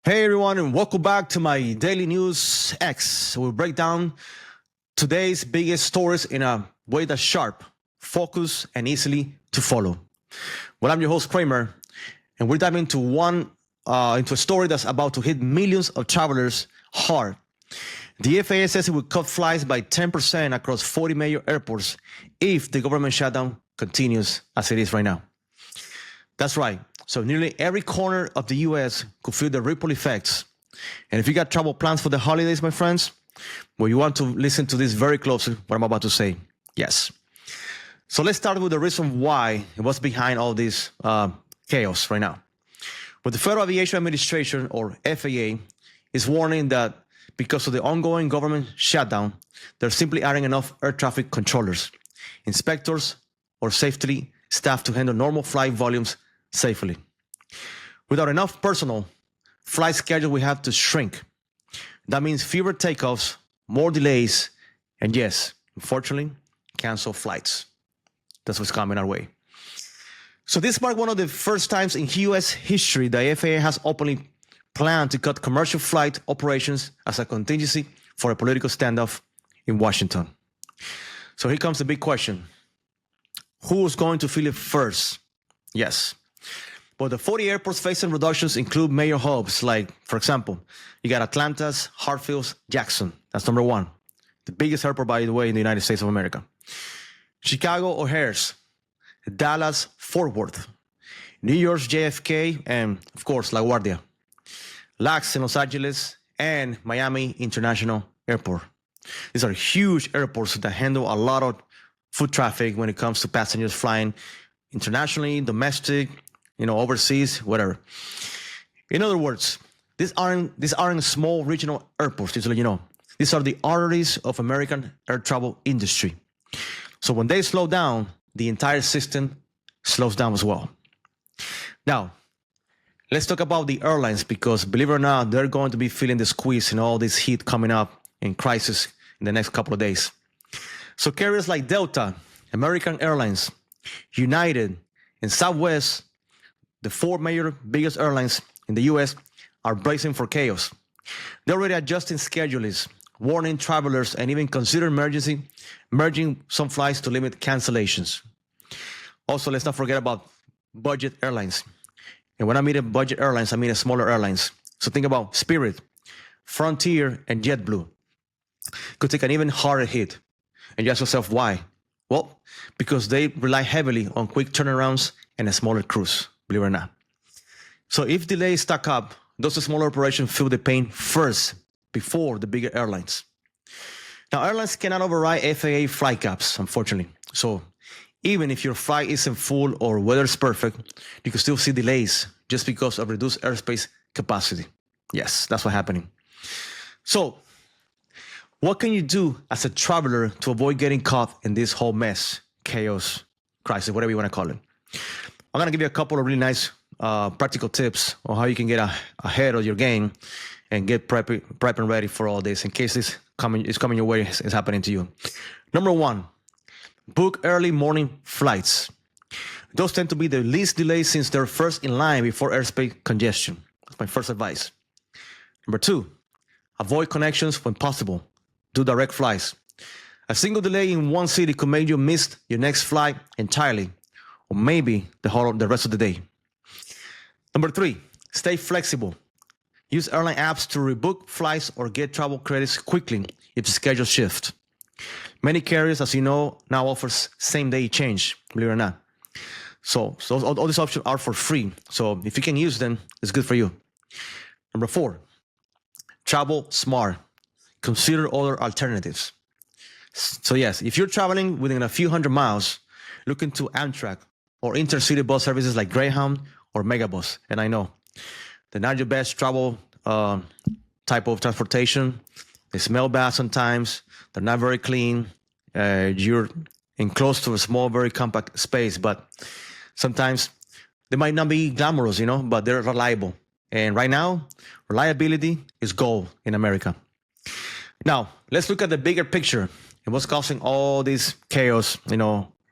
Hey everyone, and welcome back to my Daily News X. We'll break down today's biggest stories in a way that's sharp, focused, and easily to follow. Well, I'm your host Kramer, and we're diving into a story that's about to hit millions of travelers hard. The FAA says it will cut flights by 10% across 40 major airports if the government shutdown continues as it is right now. That's right. So nearly every corner of the U.S. could feel the ripple effects. And if you got travel plans for the holidays, my friends, well, you want to listen to this very closely, what I'm about to say. Yes. So let's start with the reason why and what's behind all this chaos right now. Well, the Federal Aviation Administration, or FAA, is warning that because of the ongoing government shutdown, they're simply adding enough air traffic controllers, inspectors, or safety staff to handle normal flight volumes safely. Without enough personnel, flight schedule will have to shrink. That means fewer takeoffs, more delays, and yes, unfortunately, canceled flights. That's what's coming our way. So this marked one of the first times in U.S. history the FAA has openly planned to cut commercial flight operations as a contingency for a political standoff in Washington. So here comes the big question. Who's going to feel it first? Yes. But the 40 airports facing reductions include major hubs like, for example, you got Atlanta's, Hartfield's, Jackson. That's number one. The biggest airport, by the way, in the United States of America. Chicago O'Hare's, Dallas Fort Worth, New York's JFK, and of course, LaGuardia. LAX in Los Angeles, and Miami International Airport. These are huge airports that handle a lot of foot traffic when it comes to passengers flying internationally, domestic, overseas, whatever. In other words, these aren't small regional airports, just to let you know. These are the arteries of American air travel industry. So when they slow down, the entire system slows down as well. Now, let's talk about the airlines because, believe it or not, they're going to be feeling the squeeze and all this heat coming up in crisis in the next couple of days. So carriers like Delta, American Airlines, United, and Southwest, the four major biggest airlines in the U.S., are bracing for chaos. They're already adjusting schedules, warning travelers, and even consider merging some flights to limit cancellations. Also, let's not forget about budget airlines. And when I mean budget airlines, I mean smaller airlines. So think about Spirit, Frontier, and JetBlue. Could take an even harder hit. And you ask yourself, why? Well, because they rely heavily on quick turnarounds and a smaller crews, believe it or not. So if delays stack up, those smaller operations feel the pain first before the bigger airlines. Now, airlines cannot override FAA flight caps, unfortunately. So even if your flight isn't full or weather is perfect, you can still see delays just because of reduced airspace capacity. Yes, that's what's happening. So what can you do as a traveler to avoid getting caught in this whole mess, chaos, crisis, whatever you want to call it? I'm going to give you a couple of really nice practical tips on how you can get ahead of your game and get prep and ready for all this in case this is coming your way, is happening to you. Number one, book early morning flights. Those tend to be the least delayed since they're first in line before airspace congestion. That's my first advice. Number two, avoid connections when possible. Do direct flights. A single delay in one city could make you miss your next flight entirely, or maybe the rest of the day. Number three, stay flexible. Use airline apps to rebook flights or get travel credits quickly if the schedule shifts. Many carriers, as you know, now offers same-day change, believe it or not. So all these options are for free. So if you can use them, it's good for you. Number four, travel smart. Consider other alternatives. So yes, if you're traveling within a few hundred miles, look into Amtrak or intercity bus services like Greyhound or Megabus. And I know they're not your best travel type of transportation. They smell bad sometimes. They're not very clean. You're enclosed to a small, very compact space, but sometimes they might not be glamorous, but they're reliable. And right now, reliability is gold in America. Now, let's look at the bigger picture and what's causing all this chaos,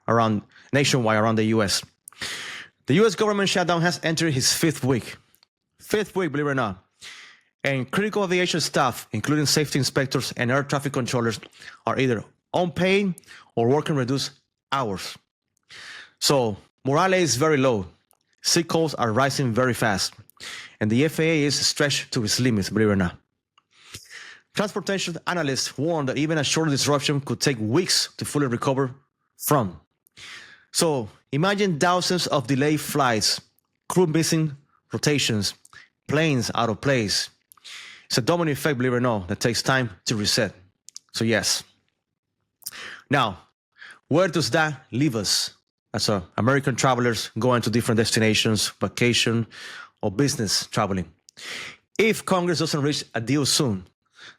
around nationwide around the U.S. The U.S. government shutdown has entered its fifth week. Believe it or not. And critical aviation staff, including safety inspectors and air traffic controllers, are either unpaid or working reduced hours. So morale is very low. Sick calls are rising very fast. And the FAA is stretched to its limits, believe it or not. Transportation analysts warn that even a short disruption could take weeks to fully recover from. So imagine thousands of delayed flights, crew missing rotations, planes out of place. It's a domino effect, believe it or not, that takes time to reset. So yes. Now, where does that leave us as American travelers going to different destinations, vacation, or business traveling? If Congress doesn't reach a deal soon,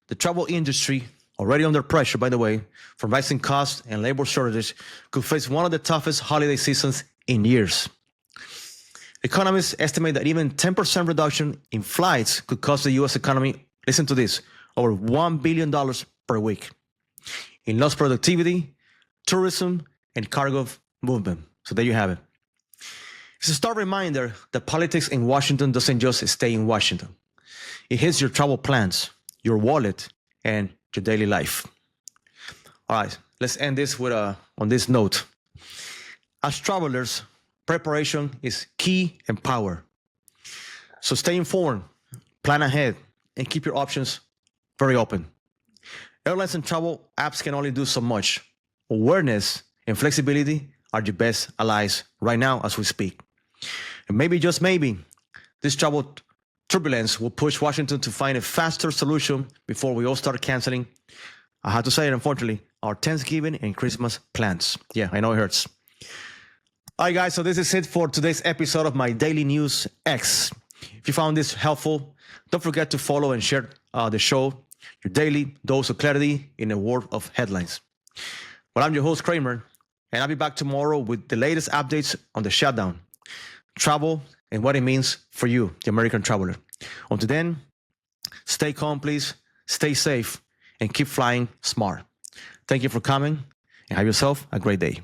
the travel industry, already under pressure, by the way, from rising costs and labor shortages, could face one of the toughest holiday seasons in years. Economists estimate that even 10% reduction in flights could cost the U.S. economy, listen to this, over $1 billion per week in lost productivity, tourism, and cargo movement. So there you have it. It's a stark reminder that politics in Washington doesn't just stay in Washington. It hits your travel plans, your wallet, and your daily life. All right, let's end this with on this note. As travelers, preparation is key and power. So stay informed, plan ahead, and keep your options very open. Airlines and travel apps can only do so much. Awareness and flexibility are the best allies right now as we speak. And maybe, just maybe, this travel turbulence will push Washington to find a faster solution before we all start canceling, I have to say it, unfortunately, our Thanksgiving and Christmas plans. Yeah, I know it hurts. All right, guys, so this is it for today's episode of my Daily News X. If you found this helpful, don't forget to follow and share the show, your daily dose of clarity in a world of headlines. Well, I'm your host, Kramer, and I'll be back tomorrow with the latest updates on the shutdown, travel, and what it means for you, the American traveler. Until then, stay calm, please, stay safe, and keep flying smart. Thank you for coming, and have yourself a great day.